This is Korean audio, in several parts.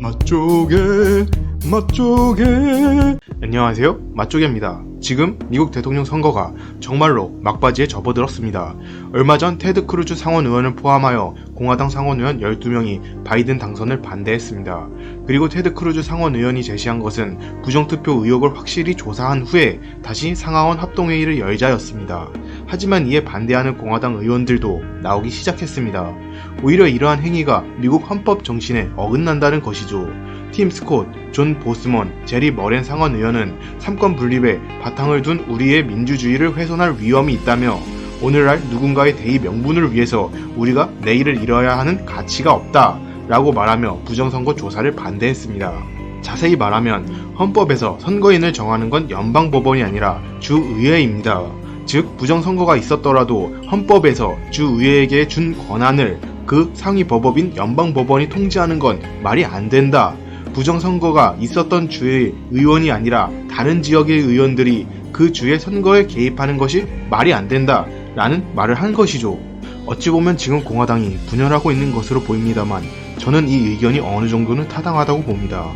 맛조개. 안녕하세요, 맛조개입니다. 지금 미국 대통령 선거가 정말로 막바지에 접어들었습니다. 얼마 전 테드 크루즈 상원 의원을 포함하여 공화당 상원 의원 12명이 바이든 당선을 반대했습니다. 그리고 테드 크루즈 상원 의원이 제시한 것은 부정투표 의혹을 확실히 조사한 후에 다시 상하원 합동회의를 열자였습니다. 하지만 이에 반대하는 공화당 의원들도 나오기 시작했습니다. 오히려 이러한 행위가 미국 헌법 정신에 어긋난다는 것이죠. 팀 스콧, 존 보스먼, 제리 머렌 상원 의원은 삼권 분립에 바탕을 둔 우리의 민주주의를 훼손할 위험이 있다며 오늘날 누군가의 대의 명분을 위해서 우리가 내일을 잃어야 하는 가치가 없다 라고 말하며 부정선거 조사를 반대했습니다. 자세히 말하면 헌법에서 선거인을 정하는 건 연방법원이 아니라 주의회입니다. 즉 부정선거가 있었더라도 헌법에서 주의회에게 준 권한을 그 상위 법업인 연방법원이 통제하는 건 말이 안 된다. 부정선거가 있었던 주의 의원이 아니라 다른 지역의 의원들이 그 주의 선거에 개입하는 것이 말이 안 된다 라는 말을 한 것이죠. 어찌 보면 지금 공화당이 분열하고 있는 것으로 보입니다만 저는 이 의견이 어느 정도는 타당하다고 봅니다.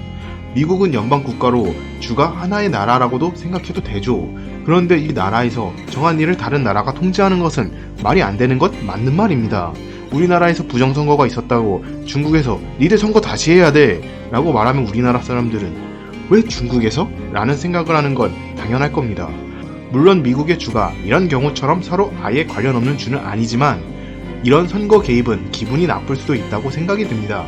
미국은 연방국가로 주가 하나의 나라라고도 생각해도 되죠. 그런데 이 나라에서 정한 일을 다른 나라가 통제하는 것은 말이 안 되는 것 맞는 말입니다. 우리나라에서 부정선거가 있었다고 중국에서 니들 선거 다시 해야 돼 라고 말하면 우리나라 사람들은 왜 중국에서? 라는 생각을 하는 건 당연할 겁니다. 물론 미국의 주가 이런 경우처럼 서로 아예 관련 없는 주는 아니지만 이런 선거 개입은 기분이 나쁠 수도 있다고 생각이 듭니다.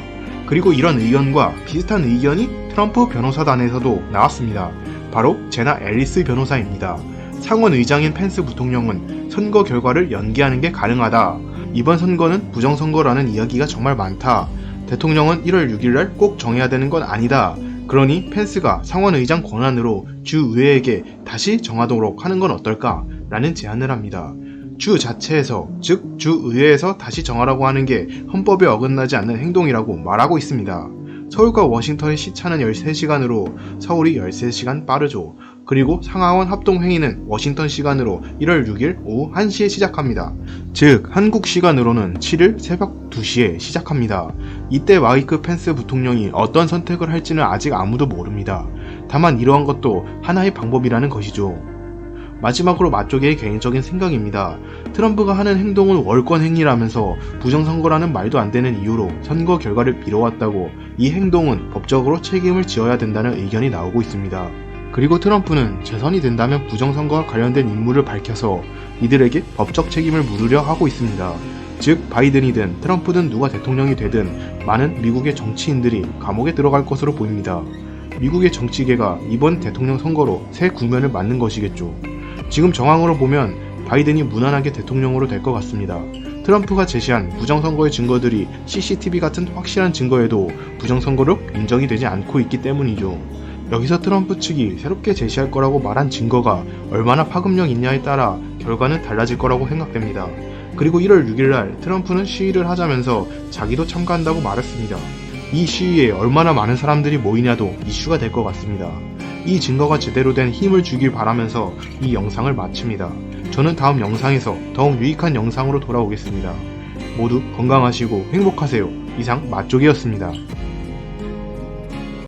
그리고 이런 의견과 비슷한 의견이 트럼프 변호사단에서도 나왔습니다. 바로 제나 앨리스 변호사입니다. 상원 의장인 펜스 부통령은 선거 결과를 연기하는 게 가능하다. 이번 선거는 부정선거라는 이야기가 정말 많다. 대통령은 1월 6일날 꼭 정해야 되는 건 아니다. 그러니 펜스가 상원 의장 권한으로 주의회에게 다시 정하도록 하는 건 어떨까? 라는 제안을 합니다. 주 자체에서, 즉 주의회에서 다시 정하라고 하는 게 헌법에 어긋나지 않는 행동이라고 말하고 있습니다. 서울과 워싱턴의 시차는 13시간으로 서울이 13시간 빠르죠. 그리고 상하원 합동회의는 워싱턴 시간으로 1월 6일 오후 1시에 시작합니다. 즉 한국 시간으로는 7일 새벽 2시에 시작합니다. 이때 마이크 펜스 부통령이 어떤 선택을 할지는 아직 아무도 모릅니다. 다만 이러한 것도 하나의 방법이라는 것이죠. 마지막으로 맛조개의 개인적인 생각입니다. 트럼프가 하는 행동은 월권 행위라면서 부정선거라는 말도 안 되는 이유로 선거 결과를 미뤄왔다고 이 행동은 법적으로 책임을 지어야 된다는 의견이 나오고 있습니다. 그리고 트럼프는 재선이 된다면 부정선거와 관련된 인물을 밝혀서 이들에게 법적 책임을 물으려 하고 있습니다. 즉 바이든이든 트럼프든 누가 대통령이 되든 많은 미국의 정치인들이 감옥에 들어갈 것으로 보입니다. 미국의 정치계가 이번 대통령 선거로 새 국면을 맞는 것이겠죠. 지금 정황으로 보면 바이든이 무난하게 대통령으로 될 것 같습니다. 트럼프가 제시한 부정선거의 증거들이 CCTV 같은 확실한 증거에도 부정선거로 인정이 되지 않고 있기 때문이죠. 여기서 트럼프 측이 새롭게 제시할 거라고 말한 증거가 얼마나 파급력 있냐에 따라 결과는 달라질 거라고 생각됩니다. 그리고 1월 6일날 트럼프는 시위를 하자면서 자기도 참가한다고 말했습니다. 이 시위에 얼마나 많은 사람들이 모이냐도 이슈가 될 것 같습니다. 이 증거가 제대로 된 힘을 주길 바라면서 이 영상을 마칩니다. 저는 다음 영상에서 더욱 유익한 영상으로 돌아오겠습니다. 모두 건강하시고 행복하세요. 이상 맛조개였습니다.